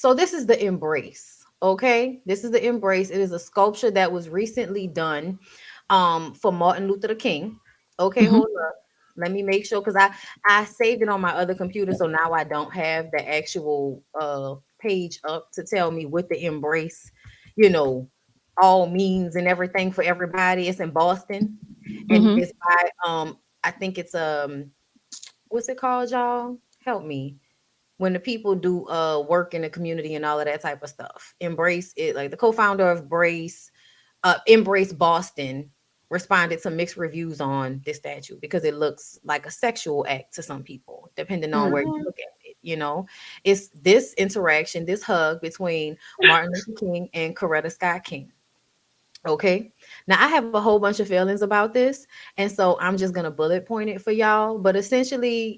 So this is the embrace. Okay, this is the embrace. It is a sculpture that was recently done for Martin Luther King. Okay, Mhm. hold up. Let me make sure because I saved it on my other computer, so now I don't have the actual page up to tell me what the embrace, you know, all means and everything for everybody. It's in Boston, and Mhm. it's by I think it's what's it called, y'all? Help me. When the people do work in the community and all of that type of stuff. Embrace it, like the co-founder of Embrace Boston responded to mixed reviews on this statue because it looks like a sexual act to some people, depending on where you Mhm. look at it. It's this interaction, this hug between Martin Luther King and Coretta Scott King. Okay. Now I have a whole bunch of feelings about this. And so I'm just going to bullet point it for y'all. But essentially,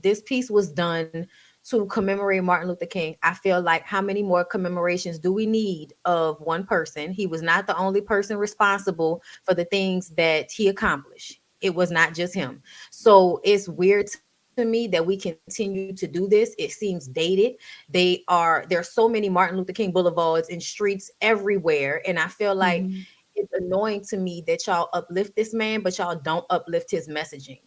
this piece was done to commemorate Martin Luther King. I feel like how many more commemorations do we need of one person? He was not the only person responsible for the things that he accomplished. It was not just him. So it's weird to me that we continue to do this. It seems dated. There's so many Martin Luther King boulevards and streets everywhere. And I feel like Mhm. it's annoying to me that y'all uplift this man, but y'all don't uplift his messaging.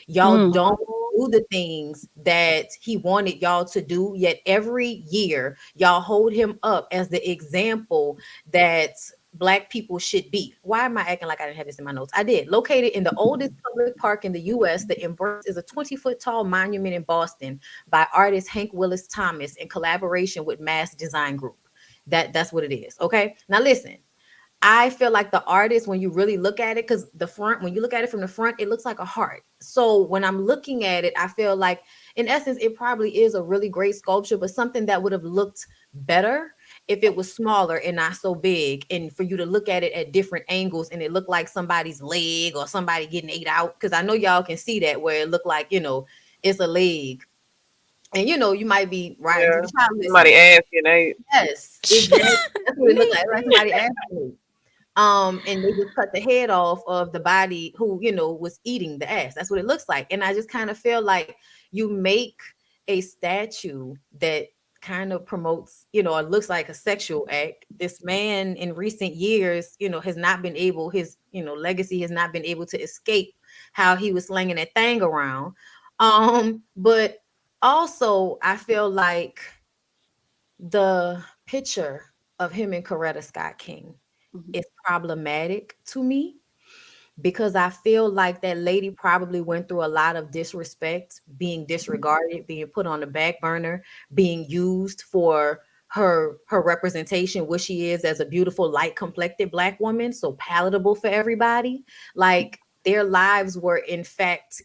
Y'all Mm. don't do the things that he wanted y'all to do, yet every year y'all hold him up as the example that Black people should be. Why am I acting like I didn't have this in my notes? I did. Located in the oldest public park in the US, the Embrace is a 20-foot tall monument in Boston by artist Hank Willis Thomas in collaboration with Mass Design Group. That's what it is. Okay. Now listen, I feel like the artist, when you really look at it, because when you look at it from the front, it looks like a heart. So when I'm looking at it, I feel like, in essence, it probably is a really great sculpture, but something that would have looked better if it was smaller and not so big. And for you to look at it at different angles and it looked like somebody's leg or somebody getting ate out. Because I know y'all can see that where it looked like, it's a leg. And you might be riding through Yeah. the child. Somebody Listen, asking, they. yes, exactly. That's what it looked like somebody asked me. And they just cut the head off of the body who was eating the ass. That's what it looks like. And I just kind of feel like you make a statue that kind of promotes, or looks like a sexual act. This man in recent years, has not been able, his legacy has not been able to escape how he was slinging that thing around. But also I feel like the picture of him and Coretta Scott King Mhm. is problematic to me because I feel like that lady probably went through a lot of disrespect, being disregarded, being put on the back burner, being used for her representation, what she is as a beautiful, light complected Black woman, so palatable for everybody. Like their lives were, in fact,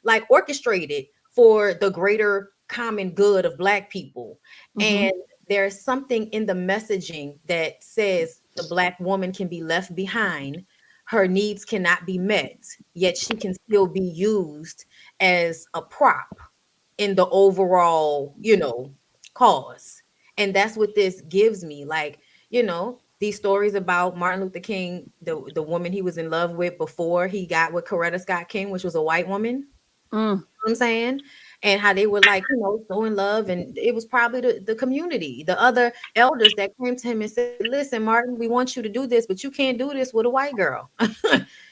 like orchestrated for the greater common good of Black people. Mhm. And there's something in the messaging that says the Black woman can be left behind, her needs cannot be met, yet she can still be used as a prop in the overall, cause. And that's what this gives me. Like, these stories about Martin Luther King, the woman he was in love with before he got with Coretta Scott King, which was a white woman, Mm. what I'm saying, and how they were like, so in love. And it was probably the community, the other elders that came to him and said, listen, Martin, we want you to do this, but you can't do this with a white girl.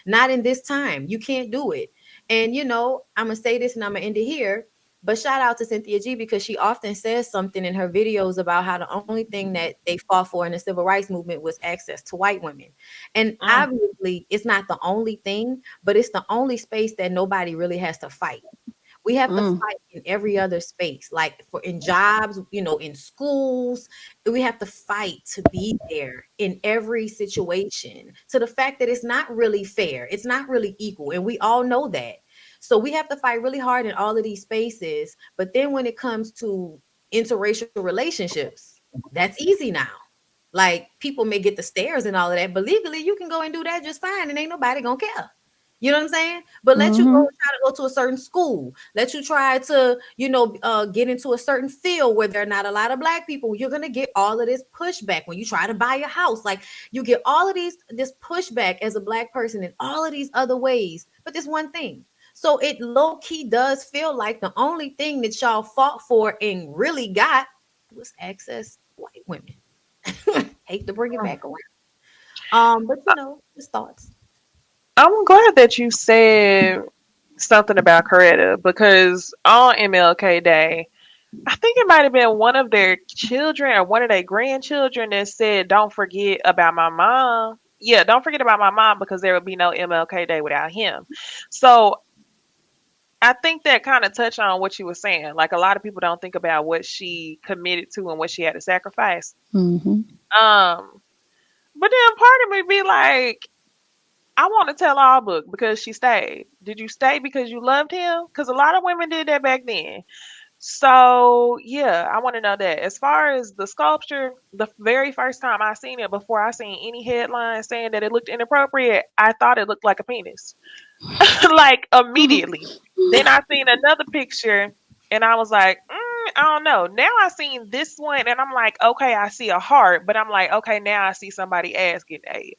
Not in this time. You can't do it. And, I'm going to say this and I'm going to end it here. But shout out to Cynthia G because she often says something in her videos about how the only thing that they fought for in the civil rights movement was access to white women. And Mm. obviously, it's not the only thing, but it's the only space that nobody really has to fight. We have to Mm. fight in every other space, like for in jobs, in schools. We have to fight to be there in every situation, to the fact that it's not really fair, it's not really equal, and we all know that. So we have to fight really hard in all of these spaces. But then when it comes to interracial relationships, that's easy now. Like people may get the stares and all of that, but legally you can go and do that just fine, and ain't nobody gonna care. You know what I'm saying? But let you go Mhm. try to go to a certain school. Let you try to, get into a certain field where there are not a lot of Black people. You're gonna get all of this pushback when you try to buy a house. Like you get all of this pushback as a Black person in all of these other ways. But this one thing. So it low key does feel like the only thing that y'all fought for and really got was access white women. Hate to bring it Mm. back around. But just thoughts. I'm glad that you said something about Coretta because on MLK Day, I think it might have been one of their children or one of their grandchildren that said, "Don't forget about my mom." Yeah, don't forget about my mom because there would be no MLK Day without him. So I think that kind of touched on what you were saying. Like a lot of people don't think about what she committed to and what she had to sacrifice. Mm-hmm. Um, but then part of me be like, I want to tell all book because she stayed. Did you stay because you loved him? Because a lot of women did that back then. So yeah, I want to know that. As far as the sculpture, the very first time I seen it, before I seen any headline saying that it looked inappropriate, I thought it looked like a penis, like immediately. Then I seen another picture, and I was like, I don't know. Now I seen this one, and I'm like, okay, I see a heart, but I'm like, okay, now I see somebody ass getting ate.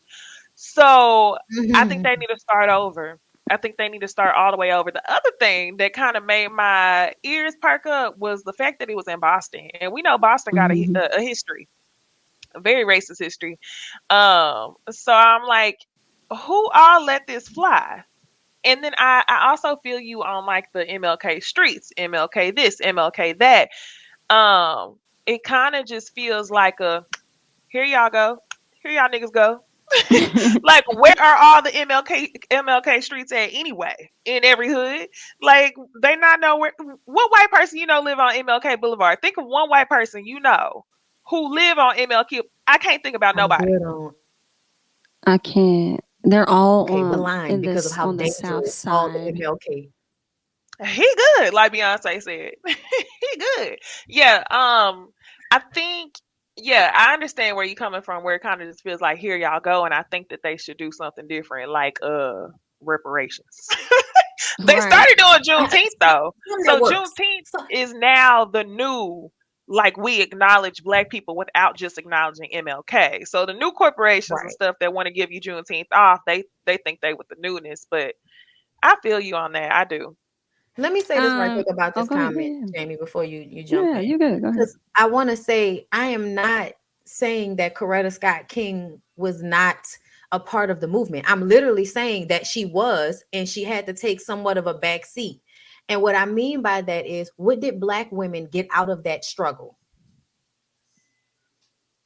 So I think they need to start over. I think they need to start all the way over. The other thing that kind of made my ears perk up was the fact that it was in Boston, and we know Boston got Mm-hmm. a history, a very racist history. So I'm like, who all let this fly? And then I also feel you on like the MLK streets, MLK this, MLK that. It kind of just feels like a here y'all go, here y'all niggas go. Like, where are all the MLK streets at anyway? In every hood, like they not know where. What white person live on MLK Boulevard? Think of one white person who live on MLK. I can't think about I'm nobody. good on I can't. They're all okay, but line in because of this how on the south dangerous all the side. MLK. He good, like Beyonce said. He good. Yeah. I think. Yeah, I understand where you're coming from. Where it kind of just feels like here y'all go, and I think that they should do something different, like reparations. They Right. started doing See, Juneteenth though. some that So works. Juneteenth So is now the new, like, we acknowledge black people without just acknowledging MLK. So the new corporations and right. stuff that want to give you Juneteenth off, they think they with the newness. But I feel you on that. I do. Let me say this right quick about Oh, this go ahead. comment, Yeah. Jamie, before you jump Yeah, in. you good. Go ahead. Because I want to say I am not saying that Coretta Scott King was not a part of the movement. I'm literally saying that she was, and she had to take somewhat of a back seat. And what I mean by that is, what did black women get out of that struggle?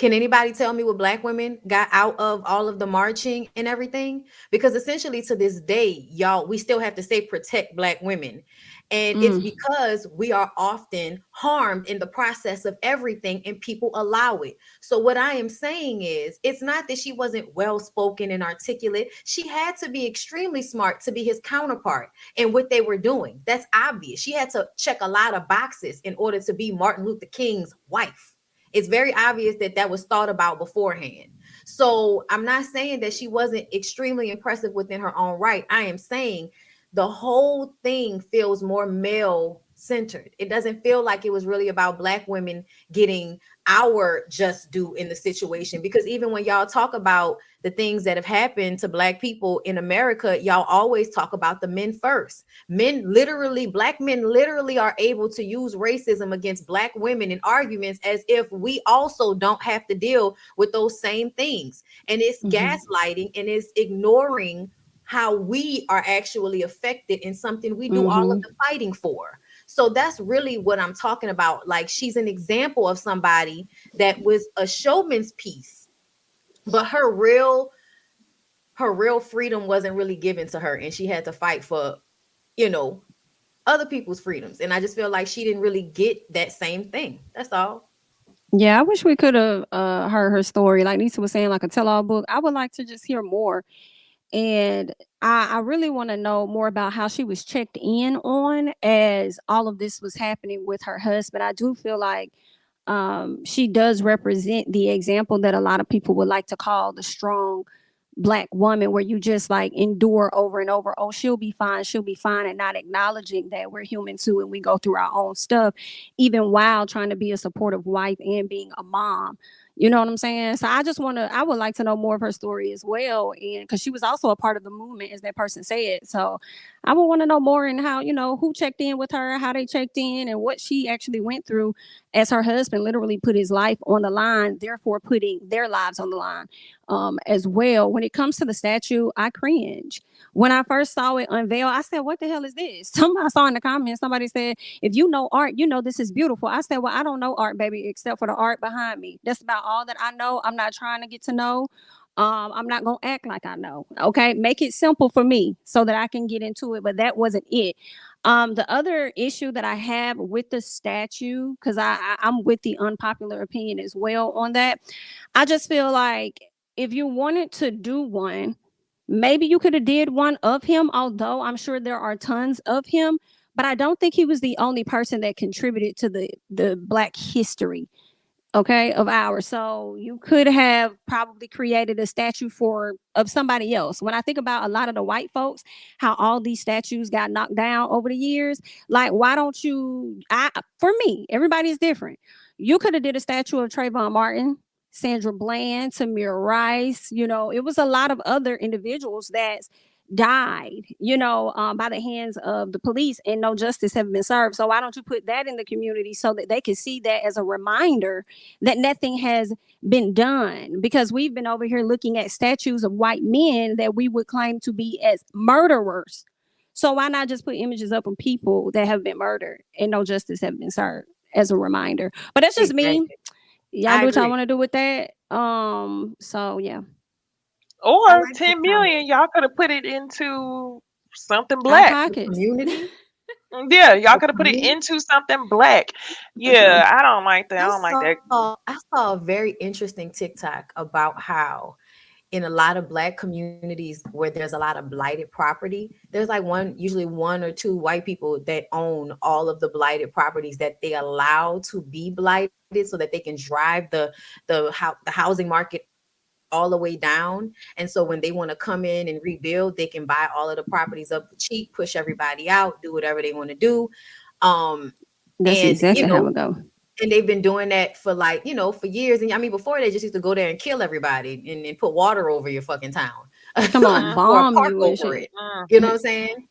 Can anybody tell me what black women got out of all of the marching and everything? Because essentially to this day, y'all, we still have to say protect black women. And it's Mm, because we are often harmed in the process of everything and people allow it. So what I am saying is, it's not that she wasn't well spoken and articulate. She had to be extremely smart to be his counterpart in what they were doing. That's obvious. She had to check a lot of boxes in order to be Martin Luther King's wife. It's very obvious that that was thought about beforehand. So I'm not saying that she wasn't extremely impressive within her own right. I am saying the whole thing feels more male centered. It doesn't feel like it was really about black women getting our just due in the situation, because even when y'all talk about the things that have happened to black people in America, y'all always talk about the men first. Men literally, black men literally are able to use racism against black women in arguments as if we also don't have to deal with those same things. And it's mm-hmm. gaslighting and it's ignoring how we are actually affected in something we do all of Mm-hmm. the fighting for. So that's really what I'm talking about. Like, she's an example of somebody that was a showman's piece, but her real freedom wasn't really given to her, and she had to fight for, you know, other people's freedoms. And I just feel like she didn't really get that same thing. That's all. Yeah, I wish we could have heard her story. Like Nisa was saying, like a tell-all book. I would like to just hear more. And I really want to know more about how she was checked in on as all of this was happening with her husband. I do feel like she does represent the example that a lot of people would like to call the strong black woman, where you just like endure over and over. Oh, she'll be fine, and not acknowledging that we're human too and we go through our own stuff, even while trying to be a supportive wife and being a mom. You know what I'm saying? So I would like to know more of her story as well. And because she was also a part of the movement, as that person said. So I would want to know more and how, who checked in with her, how they checked in, and what she actually went through as her husband literally put his life on the line, therefore putting their lives on the line as well. When it comes to the statue, I cringe. When I first saw it unveiled, I said, what the hell is this? Somebody saw in the comments, somebody said, if you know art, you know this is beautiful. I said, well, I don't know art, baby, except for the art behind me. That's about all that I know. I'm not trying to get to know. I'm not gonna act like I know. Okay, make it simple for me so that I can get into it. But that wasn't it. The other issue that I have with the statue, because I'm with the unpopular opinion as well on that. I just feel like if you wanted to do one, maybe you could have did one of him, although I'm sure there are tons of him, but I don't think he was the only person that contributed to the Black history, okay, of ours. So you could have probably created a statue of somebody else. When I think about a lot of the white folks, how all these statues got knocked down over the years, like why don't you? For me, everybody's different. You could have did a statue of Trayvon Martin, Sandra Bland, Tamir Rice. It was a lot of other individuals that died, by the hands of the police, and no justice have been served. So why don't you put that in the community so that they can see that as a reminder that nothing has been done? Because we've been over here looking at statues of white men that we would claim to be as murderers. So why not just put images up of people that have been murdered and no justice have been served as a reminder? But that's just me. Exactly. Y'all I do what y'all agree. want to do with that. So yeah. I Or like the 10 comment. million, y'all could have put it into something Our black. The pockets. community, Yeah, y'all the could have put it community. into something black. For sure. Yeah, I don't like that. I don't like that. I saw a very interesting TikTok about how in a lot of black communities where there's a lot of blighted property, there's like usually one or two white people that own all of the blighted properties that they allow to be blighted so that they can drive the housing market all the way down. And so when they want to come in and rebuild, they can buy all of the properties up for cheap, push everybody out, do whatever they want to do. Um, That's and exactly how it go. and they've been doing that for like, for years. And I mean, before they just used to go there and kill everybody and put water over your fucking town Come on, or a bomb park you and over shit. it. You know what Mm-hmm. I'm saying?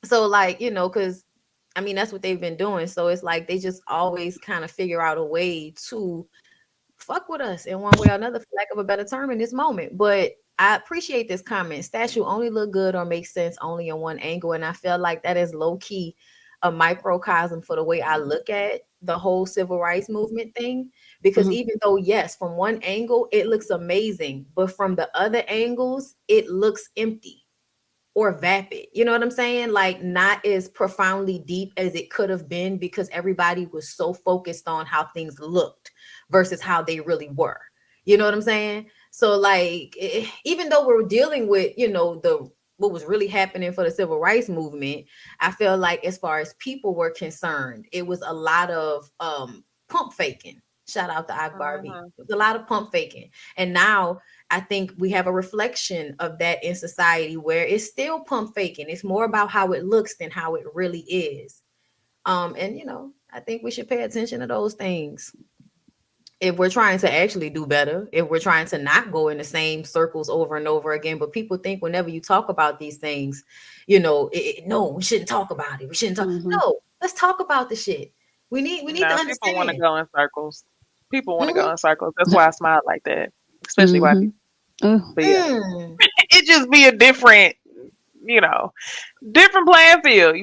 So like, because I mean, that's what they've been doing. So it's like they just always kind of figure out a way to fuck with us in one way or another, for lack of a better term, in this moment. But I appreciate this comment. Statue only look good or make sense only in one angle. And I feel like that is low key a microcosm for the way I look at the whole civil rights movement thing. Because Mhm. even though, yes, from one angle, it looks amazing, but from the other angles, it looks empty or vapid. You know what I'm saying? Like not as profoundly deep as it could have been because everybody was so focused on how things looked versus how they really were. You know what I'm saying? So like even though we're dealing with, the what was really happening for the civil rights movement, I feel like as far as people were concerned, it was a lot of pump faking. Shout out to Akbar B. Mm-hmm. It was a lot of pump faking. And now I think we have a reflection of that in society where it's still pump faking. It's more about how it looks than how it really is. And I think we should pay attention to those things if we're trying to actually do better, if we're trying to not go in the same circles over and over again. But people think whenever you talk about these things, no, we shouldn't talk about it. We shouldn't talk. Mhm. No, let's talk about the shit. We need to No, people want to understand. go in circles. People want to go Mhm. in circles. That's why I smile like that, especially white Mhm. people. Oh, But yeah, Mm. it just be a different, you know, different playing field,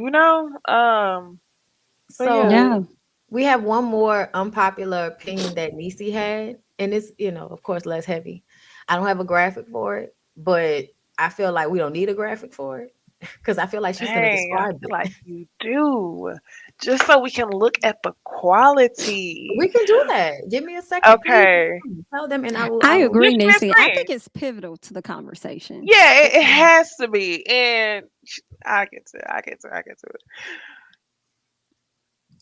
But yeah. yeah. So we have one more unpopular opinion that Nisi had, and it's, of course, less heavy. I don't have a graphic for it, but I feel like we don't need a graphic for it because I feel like she's gonna Dang, I describe feel it. like you do. Just so we can look at the quality. We can do that. Give me a second, please. Okay. Tell them, and I will. I I will. agree, Just give me a Nancy. I screen. think it's pivotal to the conversation. Yeah, it Okay. has to be. And I get to it.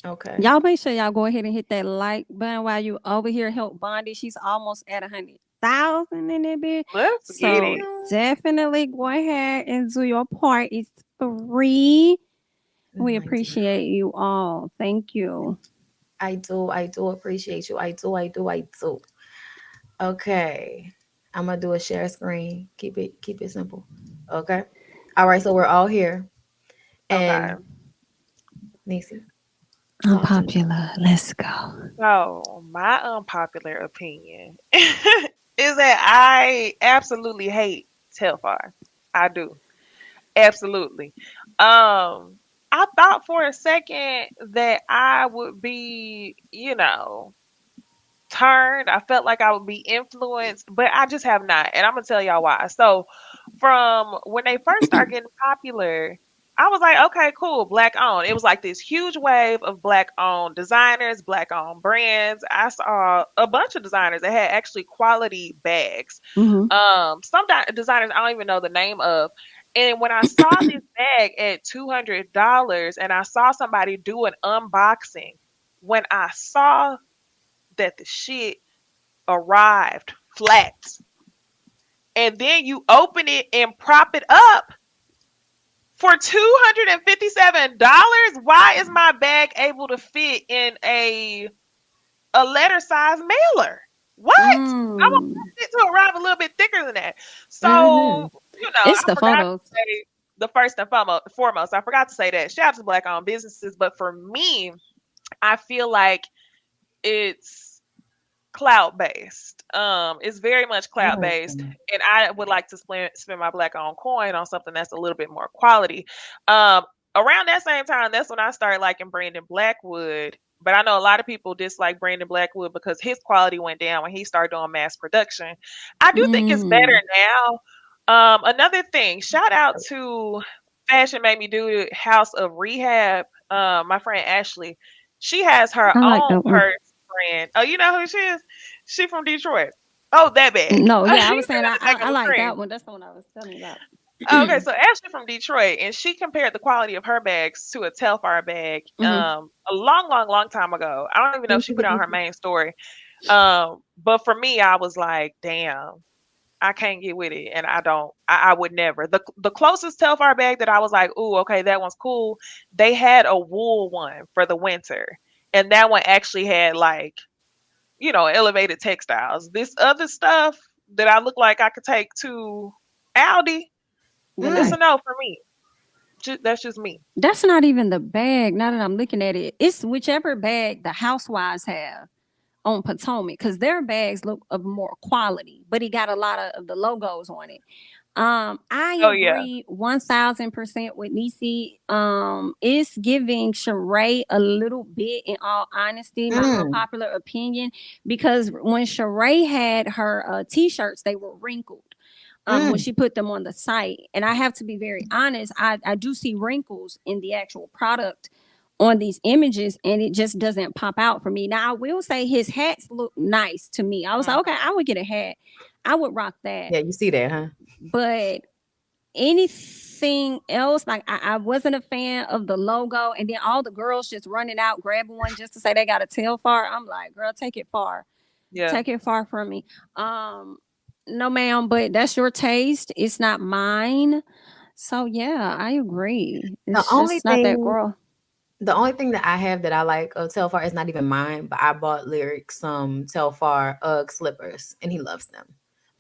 Okay. Y'all make sure y'all go ahead and hit that like button while you over here help Bondy. She's almost at 100,000 in it, bit. Let's get So it. definitely go ahead and do your part. It's free. We I do. appreciate you all. Thank you. I do. I do appreciate you. I do. I do. I do. Okay. I'm gonna do a share screen. Keep it simple. Okay. All right, so we're all here. Okay. And Nisi, talk to me. Unpopular. Let's go. So my unpopular opinion is that I absolutely hate Telfar. I do. Absolutely. I thought for a second that I would be, turned. I felt like I would be influenced, but I just have not. And I'm gonna tell y'all why. So from when they first started getting popular, I was like, okay, cool, black owned. It was like this huge wave of black owned designers, black owned brands. I saw a bunch of designers that had actually quality bags. Mm-hmm. Designers I don't even know the name of. And when I saw this bag at $200 and I saw somebody do an unboxing, when I saw that the shit arrived flat. And then you open it and prop it up for $257. Why is my bag able to fit in a letter size mailer? What? I want Mm. it to arrive a little bit thicker than that. Mm-hmm. So, It's I the forgot to photos. say the first and foremost. I forgot to say that. Shout out to black owned businesses. But for me, I feel like it's cloud based. It's very much cloud based, Mm. and I would like to spend my black owned coin on something that's a little bit more quality. Um, Around that same time, that's when I started liking Brandon Blackwood. But I know a lot of people dislike Brandon Blackwood because his quality went down when he started doing mass production. I do think it's better Mm. now. Another thing, shout out to Fashion Made Me Do It House of Rehab. My friend Ashley, she has her I like own that one. purse brand. Oh, you know who she is? She from Detroit. Oh, that bag. No, You yeah, I see was saying that I, in the I back I of the like screen. that one. That's the one I was telling you about. Okay, so Ashley from Detroit, and she compared the quality of her bags to a Telfar bag Hmm. a long, long, long time ago. I don't even know if Thank she you, put it on her Felicia. main story. But for me, I was like, damn, I can't get with it, and I don't. I would never. The closest Telfar bag that I was like, ooh, okay, that one's cool. They had a wool one for the winter, and that one actually had like elevated textiles. This other stuff that I look like I could take to Aldi, Didn't it's Mm. a I? no for me. That's just me. That's not even the bag. Now that I'm looking at it, it's whichever bag the housewives have on Potomac because their bags look of more quality, but he got a lot of the logos on it. I Oh yeah, agree 1000% with Nisi. It's giving Sheree a little bit, in all honesty, my Mm. unpopular opinion, because when Sheree had her t-shirts, they were wrinkled. When Mm. she put them on the site, and I have to be very honest, I do see wrinkles in the actual product on these images, and it just doesn't pop out for me. Now I will say his hats look nice to me. I was like, okay, hmm I would get a hat. I would rock that. Yeah, you see that, huh? But anything else, like I wasn't a fan of the logo, and then all the girls just running out grabbing one just to say they got a tail far. I'm like, girl, take it far. yeah. Take it far from me. Um, no, ma'am, but that's your taste. It's not mine. So yeah, I agree. The It's only just not that thing girl. the only thing that I have that I like of Telfar is not even mine, but I bought Lyric some Telfar Ugg slippers and he loves them.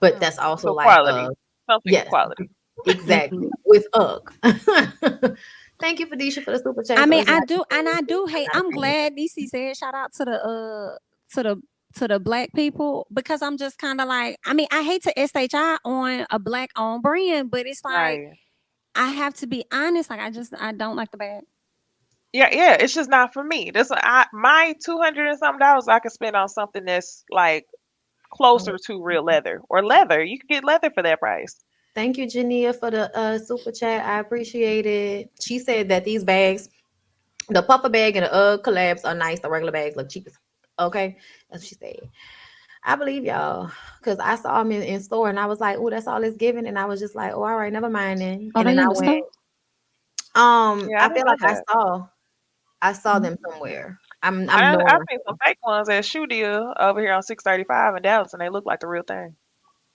But that's also So like quality. Something of yes, quality. exactly. Mm-mm. With Ugg. Thank you, Felicia, for the super chat. I So mean, it's I not do, and I do I'm hate. not a I'm fan. glad DC said shout out to the to the black people because I'm just kind of like, I mean, I hate to SHI on a black owned brand, but it's like Right. I have to be honest. Like I don't like the bag. Yeah, yeah. It's just not for me. My 200 and something dollars I could spend on something that's like Oh, closer to real leather or leather. You could get leather for that price. thank you, Jania, for the super chat. I appreciate it. She said that these bags, the puffer bag and the Ugg collabs are nice. The regular bags look cheap as okay. That's what she said. I believe y'all because I saw them in store and I was like, oh, that's all it's giving. And I was just like, oh, all right, never mind then. Oh, And then they I in the went, store. Yeah, I I didn't feel know like that. I saw Mhm. them somewhere. I'm I've knowing. seen some fake ones at Shoe Deal over here on 635 in Dallas, and they look like the real thing.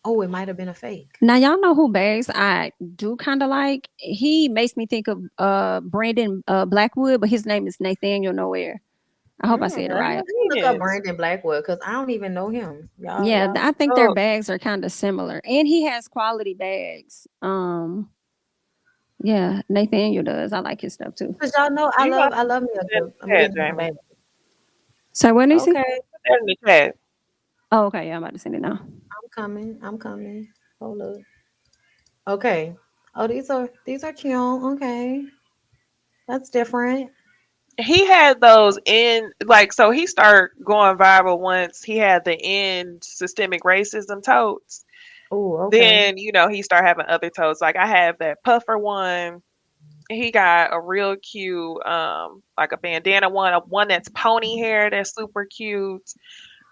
Oh, it might have been a fake. Now y'all know who bags I do kind of like. He makes me think of Brandon Blackwood, but his name is Nathaniel Nowhere. I hope I said it I right. haven't Let me seen look up this. Brandon Blackwood because I don't even know him. Yeah, Y'all. I think their Oh, bags are kind of similar, and he has quality bags. Yeah, Nathaniel does. I like his stuff too. Cause y'all know you gonna I love me put a that in good a the chat, good Jamie. bag. So what, Nisi? Okay, Put that in the chat. Oh, okay. Yeah, I'm about to send it now. I'm coming. I'm coming. Hold up. Okay. Oh, these are cute. Okay, that's different. He had those in like so he started going viral once he had the end systemic racism totes. Oh, okay. Then, he started having other totes. Like I have that puffer one. He got a real cute, like a bandana one, a one that's pony hair that's super cute.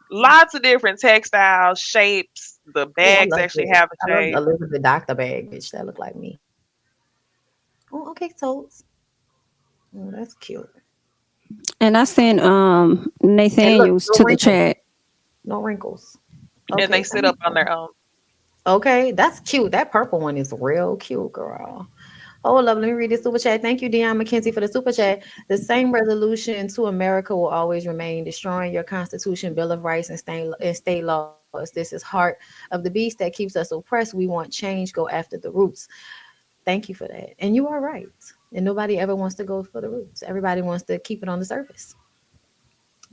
Lots of different textiles, shapes. The Oh, bags actually have a I love shape. Elizabeth Doctor bag, bitch. That look like me. Oh, okay, totes. Oh, that's cute. And I sent And look, Nathaniel's no to the wrinkles. chat. No wrinkles. And they Okay. sit up on their own. Okay, that's cute. That purple one is real cute, girl. Oh, love. Let me read this super chat. Thank you, Dion McKenzie, for the super chat. The same resolution to America will always remain: destroying your Constitution, Bill of Rights, and state laws. This is heart of the beast that keeps us oppressed. We want change. Go after the roots. Thank you for that. And you are right. And nobody ever wants to go for the roots. Everybody wants to keep it on the surface,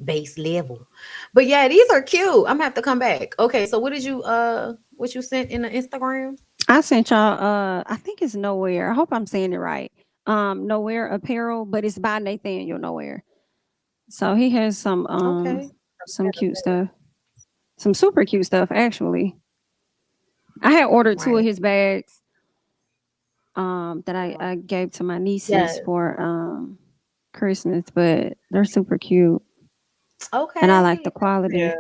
base level. But yeah, these are cute. I'm gonna have to come back. Okay, so what you sent in the Instagram? I sent y'all I think it's Nowhere. I hope I'm saying it right. Nowhere apparel, but it's by Nathaniel Nowhere. So he has Okay. some cute stuff. Some super cute stuff actually. I had ordered two of Right. his bags that I gave to my nieces Yes. for Christmas, but they're super cute and I like Okay. the Yeah. quality.